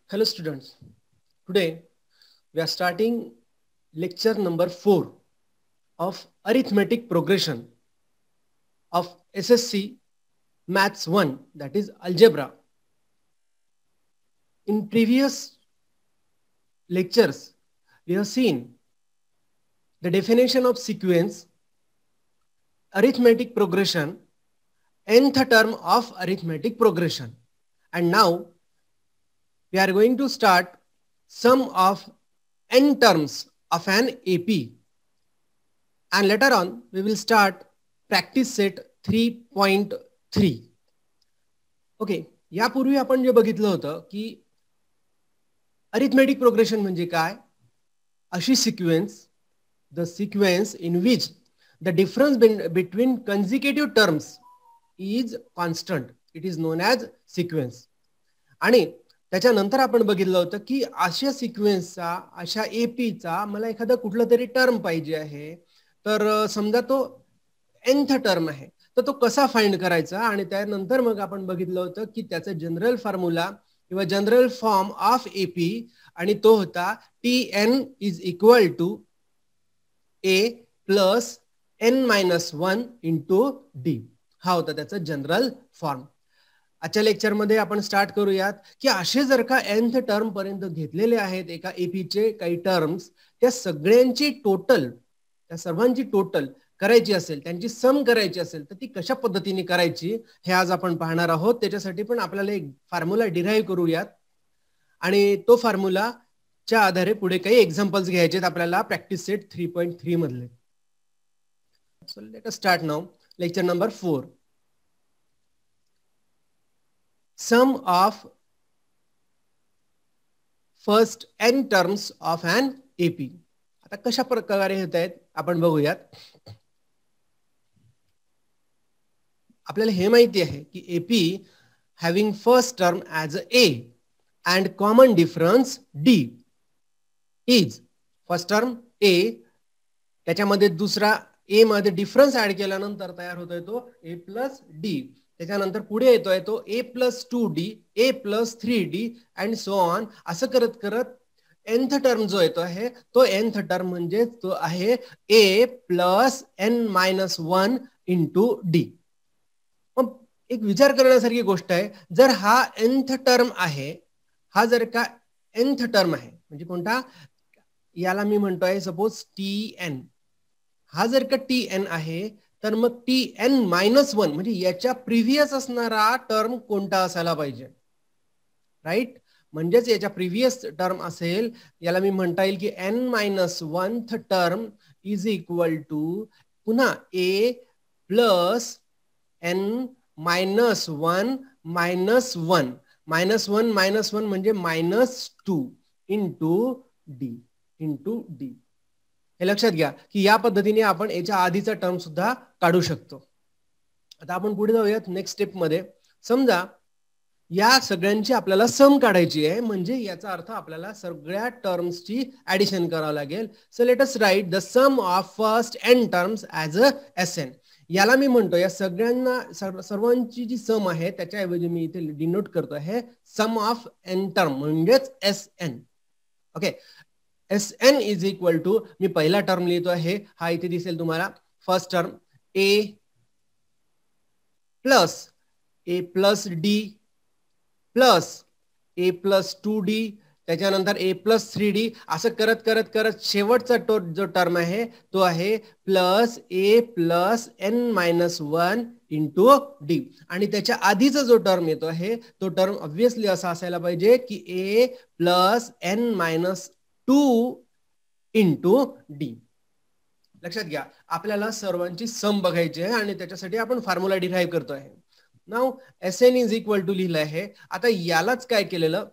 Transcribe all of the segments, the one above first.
Hello students, today we are starting lecture number 4 of arithmetic progression of SSC Maths 1, that is algebra. In previous lectures, we have seen the definition of sequence, arithmetic progression, nth term of arithmetic progression, and now we are going to start sum of n terms of an AP, and later on we will start practice set 3.3. Okay, यापूर्वी आपण जे बघितलं होतं की arithmetic progression म्हणजे काय, अशी sequence, the sequence in which the difference between consecutive terms is constant, it is non as sequence. आणि त्याच्यानंतर आपण बघितलं होतं की अशा सिक्वेन्सचा, अशा एपीचा मला एखादा कुठला तरी टर्म पाहिजे आहे, तर समजा तो nth टर्म आहे, तर तो कसा फाइंड करायचा. आणि त्यानंतर मग आपण बघितलं होतं की त्याचा जनरल फॉर्म्युला किंवा जनरल फॉर्म ऑफ एपी, आणि तो होता TN is equal to A plus n-1 into D. हा होता त्याचा जनरल फॉर्म. आजच्या लेक्चरमध्ये आपण स्टार्ट करूयात की असे जर का nth टर्म पर्यंत घेतलेले आहेत एका एपीचे काही टर्म्स, त्या सगळ्यांची टोटल, त्या सर्वांची टोटल करायची असेल, त्यांची सम करायची असेल, तर ती कशा पद्धतीने करायची हे आज आपण पाहणार आहोत. त्याच्यासाठी पण आपल्याला एक फॉर्म्युला डिराईव्ह करूयात, आणि तो फॉर्म्युला च्या आधारे पुढे काही एक्झाम्पल्स घ्यायचे आपल्याला प्रॅक्टिस सेट 3.3 मधले. So let us start now lecture number 4. Sum of first n terms of an AP. आता कशा प्रकारे होत आहेत आपण बघूयात. आपल्याला हे माहिती आहे की AP having first term as A and common difference D is, first term A, त्याच्यामध्ये दुसरा ए मध्ये डिफरन्स ऍड केल्यानंतर तयार होतोय तो ए प्लस डी. त्याच्यानंतर पुढे येतोय तो A plus 2D, A plus 3D and so on. असं करत करत nth टर्म जो येतो आहे तो nth टर्म म्हणजे तो आहे ए प्लस n-1 इंटू डी. मग एक विचार करण्यासारखी गोष्ट आहे, जर हा nth टर्म आहे, हा जर का nth टर्म आहे म्हणजे कोणता, याला मी म्हणतोय सपोज TN, हा जर का TN आहे, तर मग TN-1 म्हणजे याच्या प्रिव्हियस असणारा टर्म कोणता असायला पाहिजे, राईट. म्हणजेच याच्या प्रिव्हियस टर्म असेल, याला मी म्हणता येईल की n-1th term is equal to पुन्हा ए प्लस n-1 -1 म्हणजे -2 इंटू डी. हे लक्षात घ्या की या पद्धतीने आपण याच्या आधीचा टर्म सुद्धा काढू शकतो. आता आपण पुढे जाऊयात नेक्स्ट स्टेप मध्ये. समजा या सगळ्यांची आपल्याला सम काढायची आहे, म्हणजे याचा अर्थ आपल्याला सगळ्या टर्म्सची ऍडिशन करावं लागेल. So let us write the sum of first n terms as a SN. याला मी म्हणतो, या सगळ्यांना सर्वांची जी सम आहे त्याच्याऐवजी मी इथे डिनोट करतो आहे सम ऑफ n टर्म म्हणजेच SN. Okay, SN is equal to, मी पहिला टर्म लिहितो आहे, हा इथे दिसेल तुम्हाला, first term A plus D plus A plus 2D, त्याच्यानंतर ए प्लस 3D. असं करत करत करत शेवटचा जो टर्म आहे तो आहे plus A plus n-1 into D. आणि त्याच्या आधीचा जो टर्म येतो आहे तो टर्म ऑब्विसली असा असायला पाहिजे की A plus n-2 into D. लक्षात घ्या, आपल्याला सर्वांची सम बघायची आहे आणि त्याच्यासाठी आपण फॉर्म्युला डिराईव्ह करतो आहे. Now SN is equal to लिहिलं आहे. आता यालाच काय केलेलं,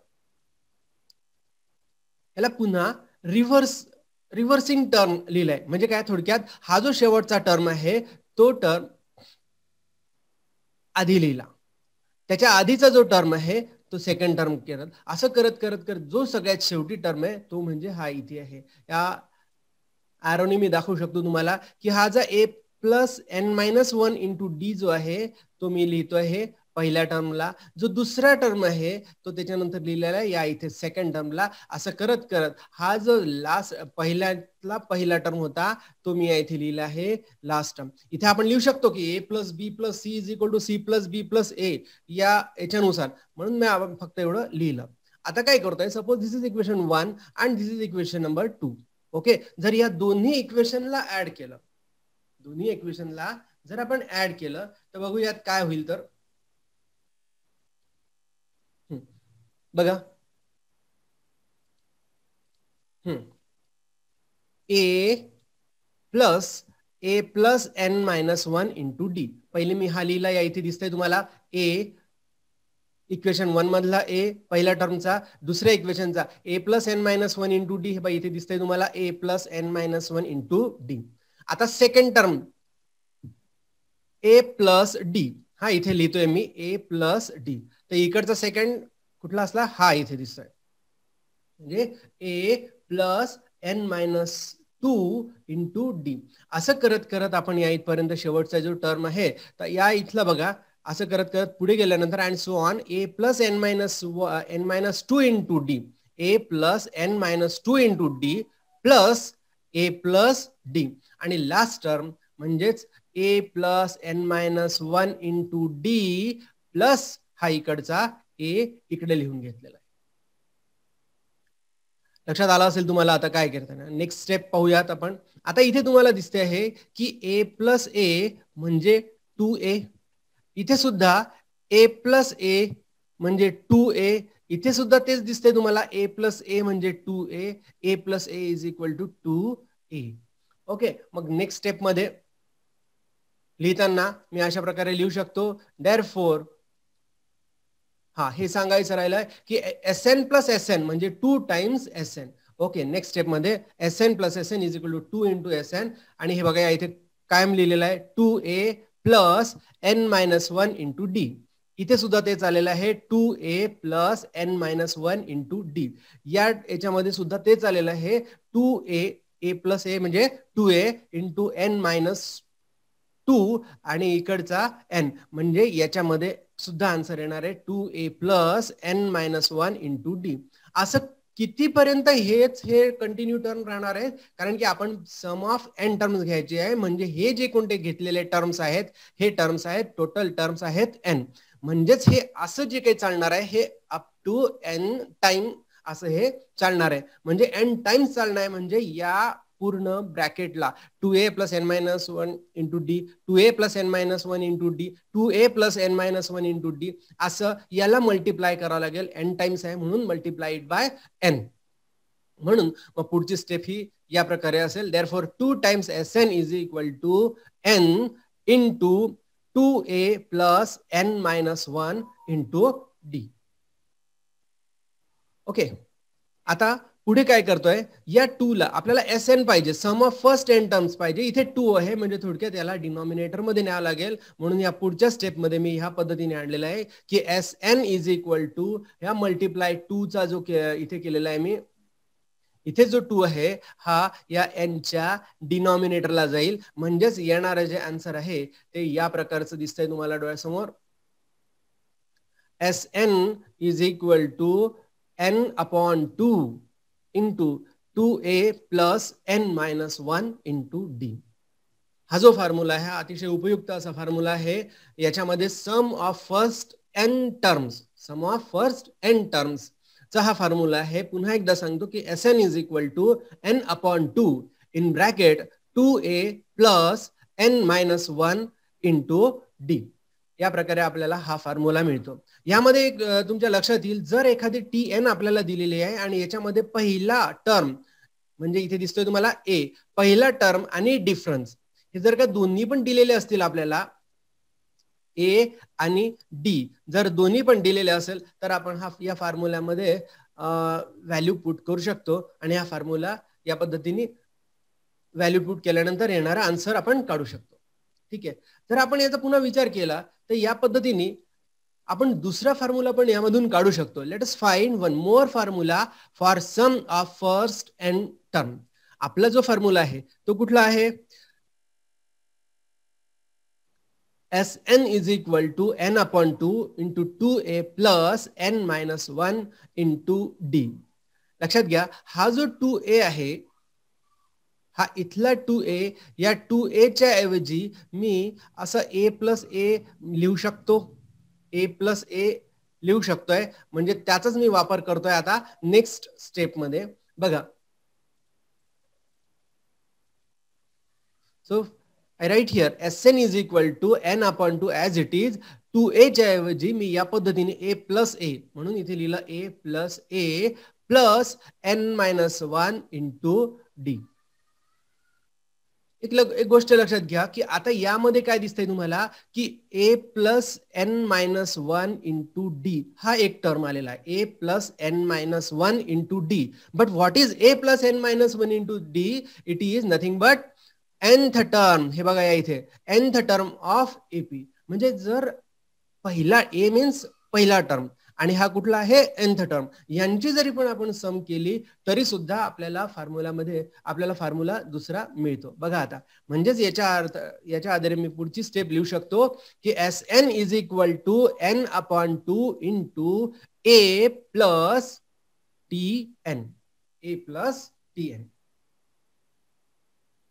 याला पुन्हा रिव्हर्सिंग टर्म लिहिलाय. म्हणजे काय, थोडक्यात हा जो शेवटचा टर्म आहे तो टर्म आधी लिहिला, त्याच्या आधीचा जो टर्म आहे तो सेकंड टर्म केला. असं करत करत करत जो सगळ्यात शेवटी टर्म आहे तो म्हणजे हा इथे आहे. या ॲरोनी मी दाखवू शकतो तुम्हाला की हा जा ए प्लस n-1 इंटू डी जो आहे तो मी लिहितो आहे पहिल्या टर्मला, जो दुसरा टर्म आहे तो त्याच्यानंतर लिहिलेला आहे या इथे सेकंड टर्मला. असं करत करत हा जो लास्ट पहिल्यातला पहिला टर्म होता तो मी या इथे लिहिला आहे लास्ट टर्म. इथे आपण लिहू शकतो की A plus B plus C is equal to C plus B plus A या याच्यानुसार, म्हणून मी फक्त एवढं लिहिलं. आता काय करतोय, suppose this is equation 1 and this is equation number 2. Okay, जर या दोन्ही इक्वेशनला ऍड केलं, दोन्ही इक्वेशनला जर आपण ऍड केलं तर बघूयात काय होईल. तर बघा, A plus N minus 1 into D. पहिले मी हा लिहिला, या इथे दिसतंय तुम्हाला ए, इक्वेशन 1 मधला ए पहिल्या टर्मचा, दुसऱ्या इक्वेशनचा A plus N minus 1 into D. हे इथे दिसतंय तुम्हाला A plus N minus 1 into D. आता second term A plus D, हा इथे लिहितोय मी ए प्लस डी. तर इकडचा सेकंड कुठला असला, हा इथे दिसतोय, म्हणजे A plus N minus 2 into D. असं करत करत आपण या इथपर्यंत शेवटचा जो टर्म आहे तर या इथला बघा, असं करत करत पुढे गेल्यानंतर and so on A plus N minus 2 into D, A plus N minus 2 into D plus A plus D. आणि लास्ट टर्म म्हणजेच A plus N minus 1 into D plus हा इकडचा ए इकडे लिहून घेतलेला आहे. लक्षात आलं असेल तुम्हाला आता काय करताना. नेक्स्ट स्टेप पाहूयात आपण. आता इथे तुम्हाला दिसते आहे की ए प्लस ए म्हणजे 2a. इथे सुद्धा ए प्लस ए म्हणजे 2a. इथे सुद्धा तेच दिसते तुम्हाला, ए प्लस ए म्हणजे 2a, A plus A is equal to 2a. Okay, मग नेक्स्ट स्टेप मध्ये लिहिताना मी अशा प्रकारे लिहू शकतो, देअरफॉर, हा हे सांगायचं राहिलं की S N plus S N म्हणजे 2 times S N. Okay, next step मध्ये S N plus S N is equal to 2 into S N. आणि हे बघा या इथे कायम लिहिलेलं आहे 2a plus N minus 1 into D. इथे सुद्धा तेच आलेलं आहे 2a plus N minus 1 into D. या याच्यामध्ये सुद्धा तेच आलेलं आहे 2a, ए प्लस ए म्हणजे 2a इंटू एन मायनस 2 आणि इकडचा एन, म्हणजे याच्यामध्ये सुद्धा आन्सर येणार आहे 2a plus N minus 1 into D. असं कितीपर्यंत हेच हे कंटिन्यू टर्म राहणार आहे, कारण की आपण सम ऑफ एन टर्म्स घ्यायचे आहे. म्हणजे हे जे कोणते घेतलेले टर्म्स आहेत हे टर्म्स आहेत, टोटल टर्म्स आहेत एन. म्हणजेच हे असं जे काही चालणार आहे हे अप टू एन टाइम असं हे चालणार आहे. म्हणजे एन टाइम्स चालणार आहे, म्हणजे या पूर्ण ब्रॅकेटला 2a plus N minus 1 into D, 2a plus N minus 1 into D, 2a plus N minus 1 into D, असं याला मल्टिप्लाय करावं लागेल. एन टाइम्स आहे म्हणून मल्टिप्लाइड बाय एन. म्हणून मग पुढची स्टेप ही या प्रकारे असेल, therefore 2 times S N is equal to N into 2a plus N minus 1 into D. Okay, आता पुढे काय करतोय, या 2 ला आपल्याला एस एन पाहिजे, सम ऑफ फर्स्ट एन टर्म्स पाहिजे. इथे 2 आहे म्हणजे थोडक्यात याला डिनॉमिनेटर मध्ये न्यावं लागेल. म्हणून या पुढच्या स्टेप मध्ये मी ह्या पद्धतीने आणलेलं आहे की S N is equal to ह्या मल्टिप्लाय 2 चा जो इथे केलेला आहे मी, इथे जो 2 आहे हा या एनच्या डिनॉमिनेटरला जाईल. म्हणजेच येणारं जे आन्सर आहे ते या प्रकारचं दिसतंय तुम्हाला डोळ्यासमोर, S N is equal to N upon 2 into 2a plus N minus 1 into D. हा जो फॉर्म्युला आहे हा अतिशय उपयुक्त असा फॉर्म्युला आहे. याच्यामध्ये sum of first N terms, sum of first N terms चा हा फॉर्म्युला आहे. पुन्हा एकदा सांगतो की S N is equal to N upon 2 in bracket 2a plus N minus 1 into D. या प्रकारे आपल्याला हा फॉर्म्युला मिळतो. यामध्ये तुमच्या लक्षात येईल, जर एखादी टी एन आपल्याला दिलेली आहे आणि याच्यामध्ये पहिला टर्म म्हणजे इथे दिसतोय तुम्हाला ए, पहिला टर्म आणि डिफरन्स हे जर का दोन्ही पण दिलेले असतील आपल्याला, ए आणि डी जर दोन्ही पण दिलेले असेल तर आपण हा या फॉर्म्युल्यामध्ये व्हॅल्यू पुट करू शकतो आणि हा फॉर्म्युला या पद्धतीने व्हॅल्यू पुट केल्यानंतर येणारा आन्सर आपण काढू शकतो. ठीक आहे, जर आपण याचा पुन्हा विचार केला तर या पद्धतीने आपण दुसरा फॉर्म्युला पण यामधून काढू शकतो. Let us find one more formula for sum of first N term. आपला जो फॉर्म्युला आहे तो कुठला आहे, Sn is equal to n upon 2 into 2a plus n minus 1 into d. लक्षात घ्या, हा जो 2a आहे, हा इथला 2a, या 2a च्या ऐवजी मी असं a प्लस a लिहू शकतो, a प्लस a लिहू शकतोय. म्हणजे त्याचाच मी वापर करतोय आता नेक्स्ट स्टेप मध्ये. बघा, so I write here Sn is equal to n upon 2 as it is. 2a च्या ऐवजी मी या पद्धतीने a प्लस a म्हणून इथे लिहिलं a plus a plus n minus 1 into d. एक गोष्ट लक्षात घ्या की आता यामध्ये काय दिसतंय तुम्हाला की a plus n minus 1 into D हा एक टर्म आलेला आहे, a plus n minus 1 into D. But what is a plus n minus 1 into D? It is nothing but nth term. हे बघा या इथे nth टर्म ऑफ AP. म्हणजे जर पहिला a मीन्स पहिला टर्म आणि हा कुठला आहे nth टर्म, यांची जरी पण आपण सम केली तरी सुद्धा आपल्याला फॉर्म्युलामध्ये आपल्याला फॉर्म्युला दुसरा मिळतो. बघा आता, म्हणजेच याच्या आधारे मी पुढची स्टेप लिहू शकतो की Sn is equal to n upon 2 into a plus Tn. a plus Tn.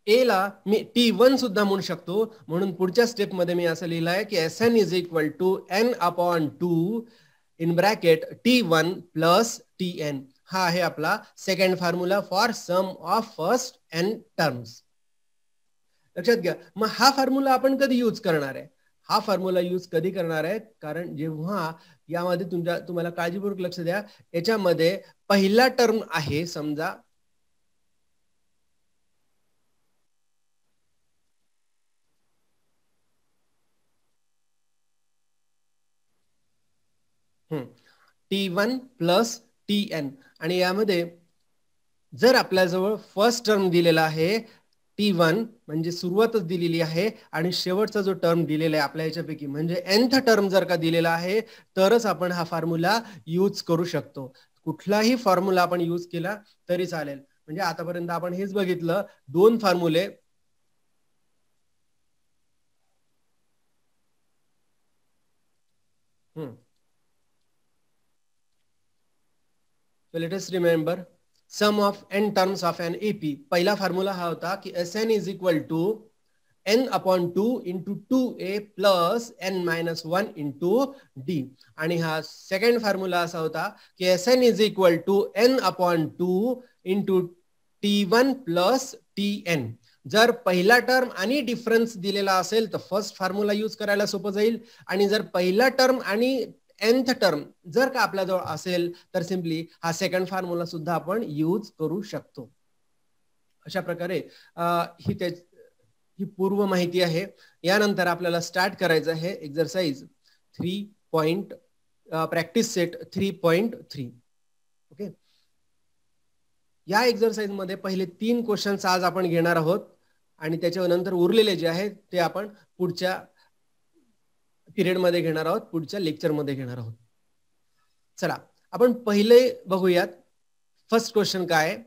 A ला मी T1 सुद्धा म्हणू शकतो. म्हणून पुढच्या स्टेप मध्ये मी असं लिहिलं आहे की Sn is equal to n upon 2 in bracket T1 plus Tn. हा आहे आपला second formula for sum of first n terms. लक्षात घ्या, मग हा फॉर्म्युला आपण कधी यूज करणार आहे? हा फॉर्म्युला यूज कधी करणार आहे? कारण जेव्हा यामध्ये तुम्हाला काळजीपूर्वक लक्ष द्या, याच्यामध्ये पहिला टर्म आहे, समजा T1 प्लस Tn आणि यामध्ये जर आपल्याजवळ फर्स्ट टर्म दिलेला आहे T1 म्हणजे सुरुवातच दिलेली आहे आणि शेवटचा जो टर्म दिलेला आहे आपल्या याच्यापैकी म्हणजे nth टर्म जर का दिलेला आहे तरच आपण हा फॉर्म्युला यूज करू शकतो. कुठलाही फॉर्म्युला आपण यूज केला तरी चालेल. म्हणजे आतापर्यंत आपण हेच बघितलं, दोन फॉर्म्युले So let us remember sum of n terms of an AP. पहिला फॉर्म्युला हा होता की Sn is equal to n upon 2 into 2a plus n minus 1 into d. आणि हा सेकंड फॉर्म्युला असा होता की Sn is equal to n upon 2 into T1 plus Tn. जर पहिला टर्म आणि डिफरन्स दिलेला असेल तर फर्स्ट फॉर्म्युला यूज करायला सोपं जाईल, आणि जर पहिला टर्म आणि nth टर्म जर का आपल्या जवळ असेल तर सिंपली हा सेकंड फॉर्म्युला सुद्धा आपण यूज करू शकतो. अशा प्रकारे ही पूर्व माहिती आहे. यानंतर आपल्याला स्टार्ट करायचं आहे एक्सरसाइज 3. Practice set 3.3. ओके, या एक्सरसाइज मध्ये पहिले 3 क्वेश्चन्स आज आपण घेणार आहोत आणि त्याच्यानंतर उरलेले जे आहेत ते आपण पुढच्या पिरियड मध्ये घेणार आहोत, पुढच्या लेक्चर मध्ये घेणार आहोत. चला आपण पहिले बघूयात फर्स्ट क्वेश्चन काय.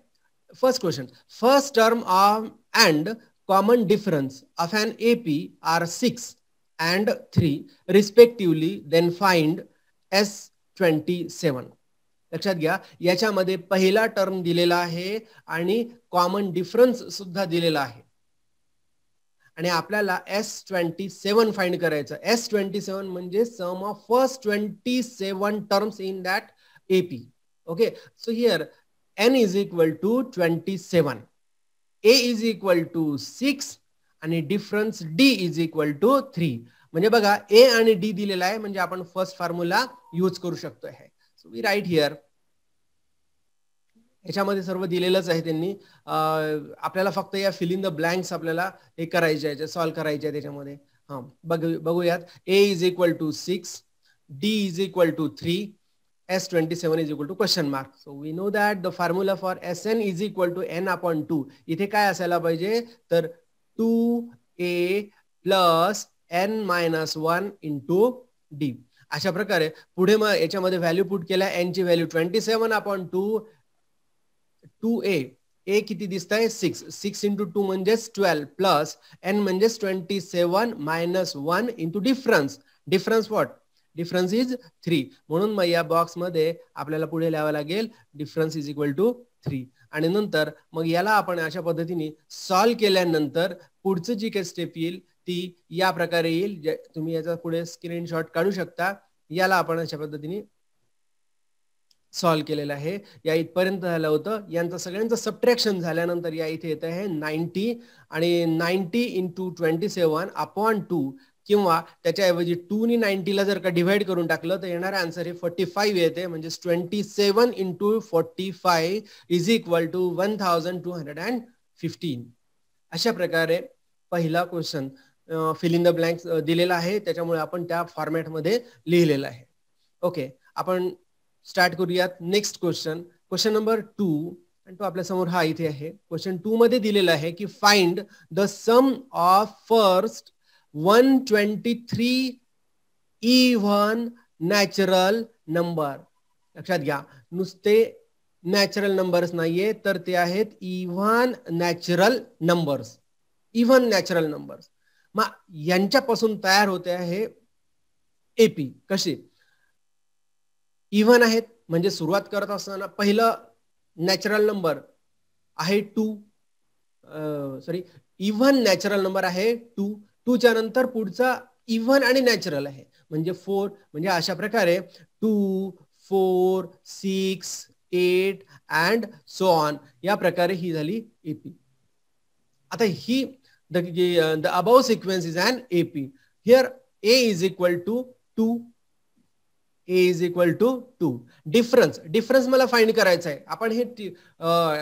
First question, first term of and common difference of an AP are 6 and 3 respectively, then find S27. लक्षात घ्या, याच्यामध्ये पहिला टर्म दिलेला आहे आणि कॉमन डिफरन्स सुद्धा दिलेला आहे आणि आपल्याला S27 फाइंड करायचं. S27 म्हणजे sum of first 27 terms in that AP. Okay, so here n is equal to 27, a is equal to 6 आणि difference d is equal to 3. म्हणजे बघा a आणि d दिलेला आहे म्हणजे आपण फर्स्ट फॉर्म्युला यूज करू शकतो. सो वी राईट हियर, याच्यामध्ये सर्व दिलेलंच आहे त्यांनी. आपल्याला फक्त या फिल इन द ब्लँक्स आपल्याला हे करायचे आहे, सॉल्व्ह करायचे आहे त्याच्यामध्ये. बघूयात. a is equal to 6, d is equal to 3, S27 is equal to question mark. So we know that the formula for Sn is equal to n upon 2. इथे काय असायला पाहिजे तर 2a plus n minus 1 into d. अशा प्रकारे पुढे मग याच्यामध्ये व्हॅल्यू पुट केल्या. n ची व्हॅल्यू 27 अपॉन 2, 2a ए किती दिसत आहे 6, 6 इंटू 2 म्हणजेच 12 प्लस एन म्हणजेच 27 minus 1 into difference. Difference what? Difference is 3. म्हणून मग या बॉक्स मध्ये आपल्याला पुढे लिहावं लागेल डिफरन्स इज इक्वल टू 3. आणि नंतर मग याला आपण अशा पद्धतीने सॉल्व्ह केल्यानंतर पुढचं जी काही स्टेप येईल ती या प्रकारे येईल. तुम्ही याचा पुढे स्क्रीनशॉट काढू शकता. याला आपण अशा पद्धतीने सॉल्व्ह केलेलं आहे. या इथपर्यंत झालं होतं. यांचं सगळ्यांचं सबट्रॅक्शन झाल्यानंतर या इथे येत आहे 90 आणि 90 इंटू 27 अपॉन 2 किंवा त्याच्याऐवजी 2 ने 90 ला जर का डिवाइड करून टाकलं तर येणारा आन्सर हे 45 येते. म्हणजे 27 इंटू 45 इज इक्वल टू 1215. अशा प्रकारे पहिला question fill in the blanks दिलेला आहे. त्याच्यामुळे आपण त्या फॉर्मॅटमध्ये लिहिलेलं आहे. ओके, आपण स्टार्ट करूयात. नेक्स्ट क्वेश्चन, क्वेश्चन नंबर 2, आणि तो आपल्या समोर हा इथे आहे. क्वेश्चन 2 मध्ये दिलेला आहे की find the sum of first 123 even natural number. लक्षात घ्या, नुसते नॅचरल नंबर्स नाहीये तर ते आहेत even natural numbers. Even natural numbers मग यांच्यापासून तयार होते आहे एपी. कशी? इव्हन आहेत म्हणजे सुरुवात करत असताना पहिलं नॅचरल नंबर आहे 2. सॉरी, इव्हन नॅचरल नंबर आहे 2. 2 च्या नंतर पुढचा इव्हन आणि नॅचरल आहे म्हणजे 4. म्हणजे अशा प्रकारे 2, 4, 6, 8 अँड सो ऑन. या प्रकारे ही झाली एपी. आता ही the above sequence is an AP. Here A is equal to 2. A is equal to 2. Difference मला फाइंड करायचा आहे. आपण हे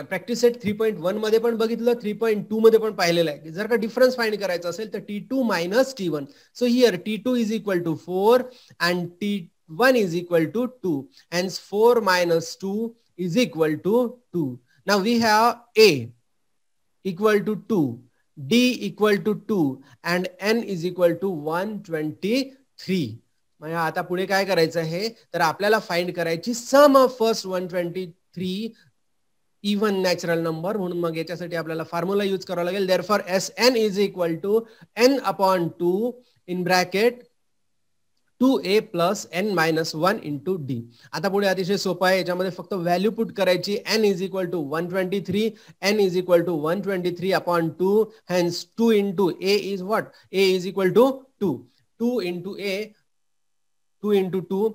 प्रॅक्टिस सेट 3.1 मध्ये पण बघितलं, 3.2 मध्ये पण पाहिलेलं आहे. जर का डिफरन्स फाइंड करायचा असेल तर T2 minus T1. So here T2 is equal to 4 and T1 is equal to 2. Hence 4 minus 2 is equal to 2. Now we have A equal to 2, D equal to 2 and N is equal to 123. म्हणजे आता पुढे काय करायचं आहे तर आपल्याला find करायची sum of first 123 even natural number. म्हणून मग याच्यासाठी आपल्याला फॉर्म्युला यूज करावा लागेल. Therefore Sn is equal to n upon 2 in bracket 2a plus n minus 1 into D. आता पुढे अतिशय सोपं आहे. याच्यामध्ये फक्त व्हॅल्यू पुट करायची. n is equal to 123, n is equal to 123 upon 2. Hence 2 into a is what? a is equal to 2. 2 into a, 2 into 2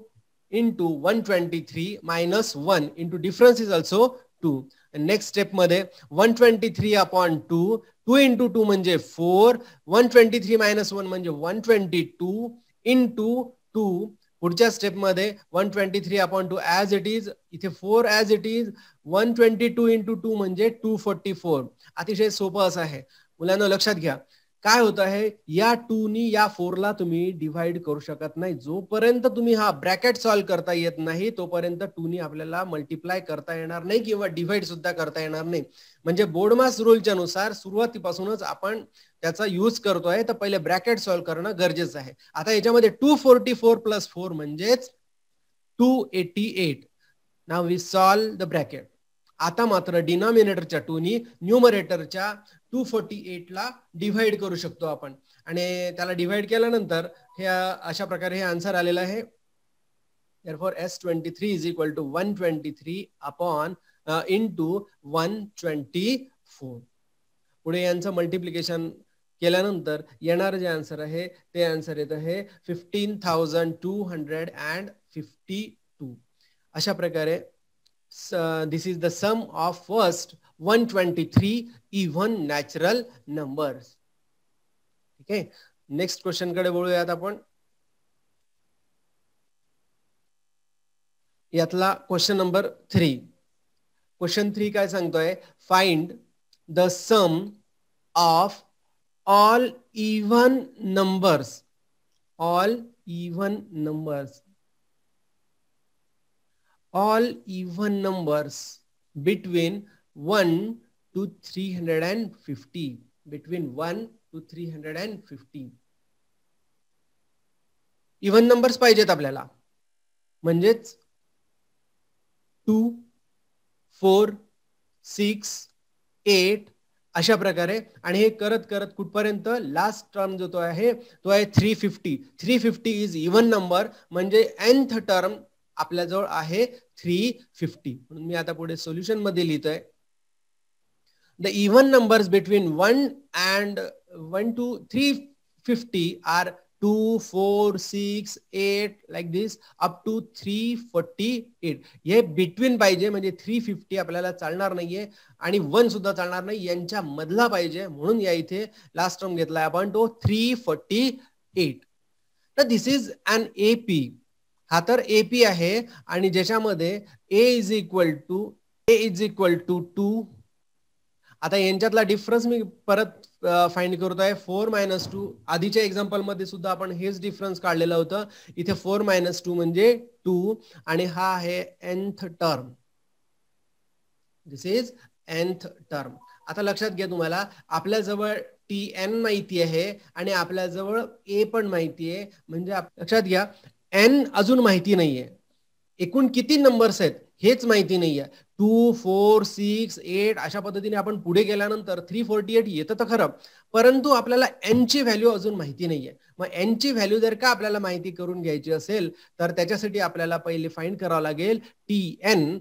into 123 minus 1 into difference is also 2. And next step मध्ये 123 upon 2, 2 into 2 म्हणजे 4, 123 minus 1 म्हणजे 122 into 2. पुढच्या step मध्ये 123 upon 2 as it is, इथे 4 as it is, 122 into 2 म्हणजे 244. अतिशय सोपं असं आहे. मुलांना लक्षात घ्या, काय होत आहे या 2 नी या 4 ला तुम्ही डिवाइड करू शकत नाही. जोपर्यंत तुम्ही हा ब्रॅकेट सॉल्व्ह करता येत नाही तोपर्यंत 2 नी आपल्याला मल्टिप्लाय करता येणार नाही किंवा डिवाइड सुद्धा करता येणार नाही. म्हणजे बोर्डमास रूलच्या नुसार सुरुवातीपासूनच आपण त्याचा यूज करतोय तर पहिले ब्रॅकेट सॉल्व्ह करणं गरजेचं आहे. आता याच्यामध्ये 244 प्लस 4 म्हणजेच 288. Now we solve the bracket. आता मात्र डिनॉमिनेटरच्या 2 नी न्यूमरेटरच्या 248 ला डिवाइड करू शकतो आपण. आणि त्याला डिवाइड केल्यानंतर हे अशा प्रकारे हे आन्सर आलेलं आहे. therefore S23 is equal to 123 upon into 124. पुढे यांचं मल्टिप्लिकेशन केल्यानंतर येणार जे आन्सर आहे ते आन्सर येत आहे 15,252. अशा प्रकारे this is the sum of first 123 even natural numbers. ठीक आहे, नेक्स्ट क्वेश्चन कडे बोलूयात आपण. यातला क्वेश्चन नंबर 3. क्वेश्चन 3 काय सांगतोय? Find the sum of all even numbers. All even numbers. all even numbers between 1 to 350. between 1 to 350 even numbers पाहिजेत आपल्याला. म्हणजेच 2, 4, 6, 8 अशा प्रकारे. आणि हे करत करत कुठपर्यंत लास्ट टर्म जो तो आहे 350. 350 इज इव्हन नंबर, म्हणजे nth टर्म आपल्याजवळ आहे 350. म्हणून मी आता पुढे सोल्युशन मध्ये लिहितोय. The even numbers between 1 to 350 are 2, 4, 6, 8 like this up to 348. हे बिटवीन पाहिजे, म्हणजे 350 आपल्याला चालणार नाहीये आणि 1 सुद्धा चालणार नाही, यांच्या मधला पाहिजे. म्हणून या इथे लास्ट टर्म घेतलाय आपण तो 348. तर दिस इज अन एपी. हा तर एपी आहे आणि ज्याच्यामध्ये ए इज इक्वल टू 2. आता यांच्यातला डिफरन्स मी परत फाइंड करतोय. 4 - 2. आधीच्या एक्झाम्पल मध्ये सुद्धा आपण हेच डिफरन्स काढलेलं होतं. इथे 4 - 2 म्हणजे 2 आणि हा आहे nth term. This is nth term. आता लक्षात घ्या, तुम्हाला आपल्याजवळ Tn माहिती आहे आणि आपल्याजवळ A पण माहिती आहे. म्हणजे लक्षात घ्या, n अजून माहिती नाहीये. एकूण किती नंबर्स आहेत हेच माहिती नाहीये. 2, 4, 6, 8 अशा पद्धतीने आपण पुढे गेल्यानंतर 348 येतं तर खरं, परंतु आपल्याला n ची व्हॅल्यू अजून माहिती नाहीये. मग n ची व्हॅल्यू जर का आपल्याला माहिती करून घ्यायची असेल तर त्याच्यासाठी आपल्याला पहिले फाइंड करावं लागेल Tn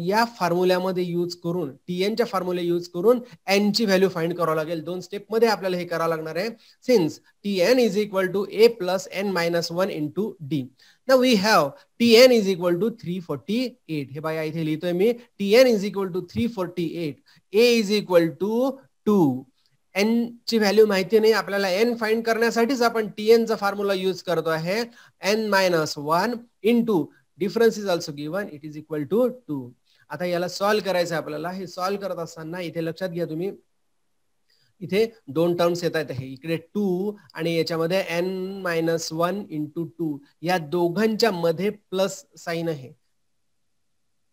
या फॉर्म्युल्यामध्ये यूज करून, Tn च्या फॉर्म्युला यूज करून n ची व्हॅल्यू फाइंड करावं लागेल. 2 स्टेप मध्ये आपल्याला हे करावं लागणार आहे. Since Tn is equal to a plus n - 1 into d. Now we have Tn is equal to 348. हे बघा इथे लिहितोय मी. Tn is equal to 348. A is equal to 2. n ची व्हॅल्यू माहिती नाही आपल्याला. n फाइंड करण्यासाठीच आपण Tn चा फॉर्म्युला यूज करतो आहे. n - 1 into difference is also given, it is equal to 2. आता याला सॉल्व्ह करायचं आपल्याला. हे सॉल्व्ह करत असताना इथे लक्षात घ्या तुम्ही, इथे 2 टर्म्स येत आहेत. हे इकडे 2 आणि याच्यामध्ये n - 1 इंटू 2. या दोघांच्या मध्ये प्लस साइन आहे.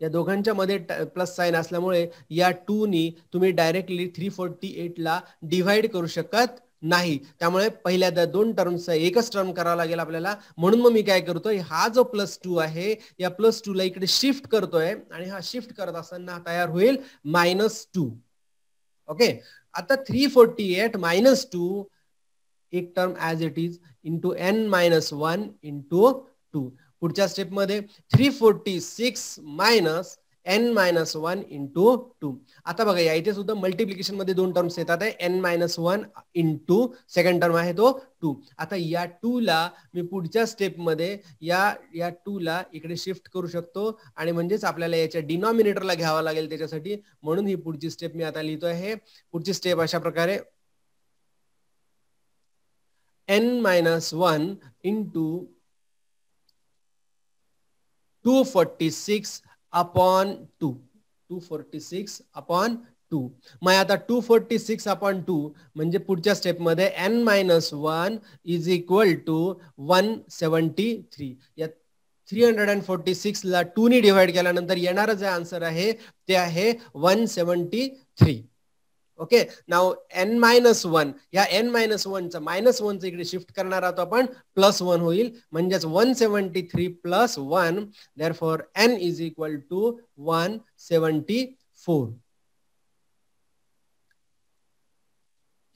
या दोघांच्या मध्ये प्लस साइन असल्यामुळे या 2 नी तुम्ही डायरेक्टली 348 ला डिवाइड करू शकत नाही. त्यामुळे पहिल्या 2 टर्म्सचा एकच टर्म करावा लागेल आपल्याला. म्हणून मग मी काय करतोय, हा जो +2 आहे या +2 ला इकडे शिफ्ट करतोय आणि हा शिफ्ट करत असताना तयार होईल -2. ओके. आता 348 - 2 एक term as it is into n - 1 into 2. पुढच्या स्टेप मध्ये 346 मायनस n - 1 इंटू 2. आता बघा या इथे सुद्धा मल्टिप्लिकेशन मध्ये 2 टर्म्स येतात आहे. n - 1 इंटू सेकंड टर्म आहे तो 2. आता या 2 ला मी पुढच्या स्टेप मध्ये या 2 ला इकडे शिफ्ट करू शकतो आणि म्हणजेच आपल्याला याच्या डिनॉमिनेटरला घ्यावा लागेल त्याच्यासाठी. म्हणून ही पुढची स्टेप मी आता लिहितो आहे. पुढची स्टेप अशा प्रकारे n - 1 इंटू 246 अपॉन 2. 246 अपॉन 2. मग आता 246 अपॉन 2 म्हणजे पुढच्या स्टेप मध्ये n - 1 इज इक्वल टू 173. या 346 ला 2 ने डिवाइड केल्यानंतर येणारा जे आन्सर आहे ते आहे 173. ओके. नाउ n - 1, या n - 1 चा -1 इकडे शिफ्ट करणार आहोत आपण, +1 होईल. म्हणजेच 173 + 1, therefore n is equal to 174.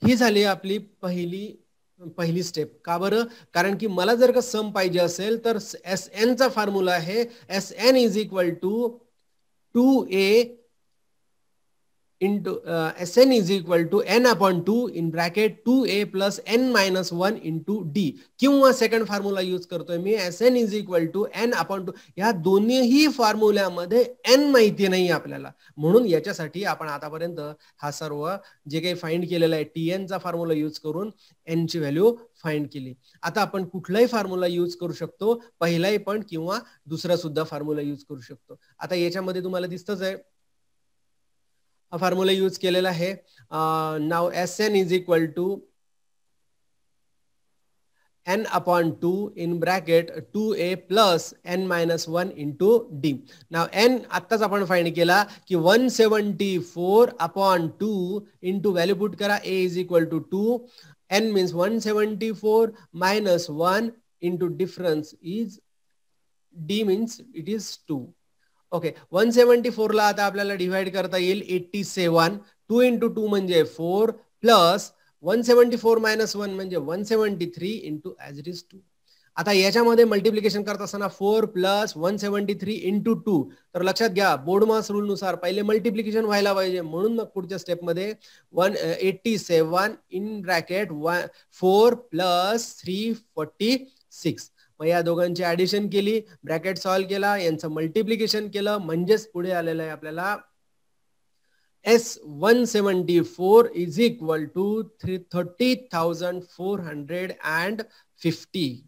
ही झाली आपली पहिली स्टेप. का बरं? कारण की मला जर का सम पाहिजे असेल तर Sn चा फॉर्म्युला आहे Sn is equal to 2a into Sn is equal to n upon 2 in bracket 2a plus n minus 1 into d. किंवा सेकंड फॉर्म्युला यूज करतोय मी, Sn is equal to n upon 2. या दोन्हीही फॉर्म्युल्यामध्ये n माहिती नाही आपल्याला. म्हणून याच्यासाठी आपण आतापर्यंत हा सर्व जे काही फाइंड केलेला आहे Tn चा फॉर्म्युला यूज करून n ची व्हॅल्यू फाइंड केली. आता आपण कुठलाही फॉर्म्युला यूज करू शकतो, पहिलाही पण किंवा दुसरा सुद्धा फॉर्म्युला यूज करू शकतो. आता याच्यामध्ये तुम्हाला दिसतच आहे फॉर्म्युला यूज केलेला आहे. Now Sn is equal to n upon 2 in bracket 2a plus n minus 1 into d. Now n आत्ताच आपण फाइंड केला की 174 upon 2 into व्हॅल्यू पुट करा, a is equal to 2. n means 174 minus 1 into difference is d means it is 2. Okay. 174 ला आता आपल्याला divide करता येईल 87. 2 into 2 म्हणजे 4 प्लस 174 minus 1 म्हणजे 173 into as it is 2. आता याच्यामध्ये मल्टिप्लिकेशन करत असताना 4 प्लस 173 into 2. तर लक्षात घ्या बोर्ड मास रूल नुसार पहिले मल्टिप्लिकेशन व्हायला पाहिजे, म्हणून मग पुढच्या स्टेपमध्ये 187 इन ब्रॅकेट 4 प्लस 346. मग या दोघांची ऍडिशन केली, ब्रॅकेट सॉल्व्ह केला, यांचं मल्टिप्लिकेशन केलं, म्हणजेच पुढे आलेलं आहे आपल्याला S174 is equal to 30,450.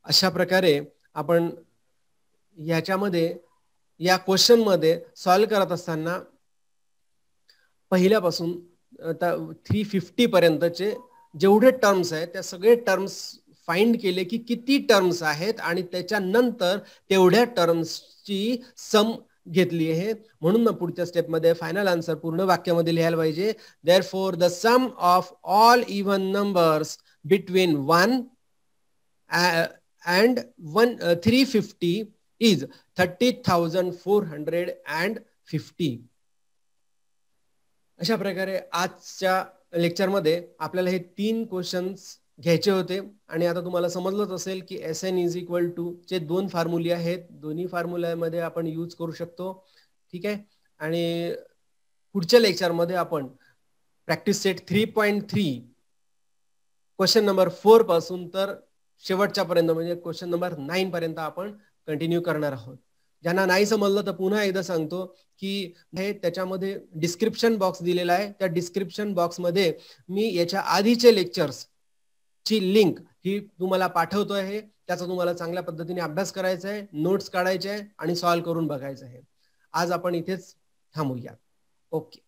अशा प्रकारे आपण याच्यामध्ये या क्वेश्चन मध्ये सॉल्व्ह करत असताना पहिल्यापासून 350 पर्यंतचे जेवढे टर्म्स आहेत त्या सगळे टर्म्स फाइंड केले की किती टर्म्स आहेत आणि त्याच्यानंतर तेवढ्या टर्म्सची सम घेतली आहे, म्हणून मग पुढच्या स्टेप मध्ये फायनल आन्सर पूर्ण वाक्यामध्ये लिहायला पाहिजे. Therefore the sum of all even numbers between 1 and 350 is 30,450. अशा प्रकारे आजच्या लेक्चरमध्ये आपल्याला हे 3 क्वेश्चन्स घ्यायचे होते आणि आता तुम्हाला समजलंच असेल की SN इज इक्वल टू चे 2 फॉर्म्युले आहेत, दोन्ही फॉर्म्युल्यामध्ये आपण यूज करू शकतो. ठीक आहे, आणि पुढच्या लेक्चरमध्ये आपण प्रॅक्टिस सेट 3.3 क्वेश्चन नंबर 4 पासून तर शेवटच्या पर्यंत म्हणजे क्वेश्चन नंबर 9 पर्यंत आपण कंटिन्यू करणार आहोत. ज्यांना नाही समजलं तर पुन्हा एकदा सांगतो की हे त्याच्यामध्ये डिस्क्रिप्शन बॉक्स दिलेला आहे, त्या डिस्क्रिप्शन बॉक्स मध्ये मी याच्या आधीचे लेक्चर्स ची लिंक ही तुम्हाला पाठवतो आहे. त्याचा तुम्हाला चांगल्या पद्धतीने अभ्यास करायचा आहे, नोट्स काढायचे आहे आणि सॉल्व्ह करून बघायचं आहे. आज आपण इथेच थांबूया. ओके.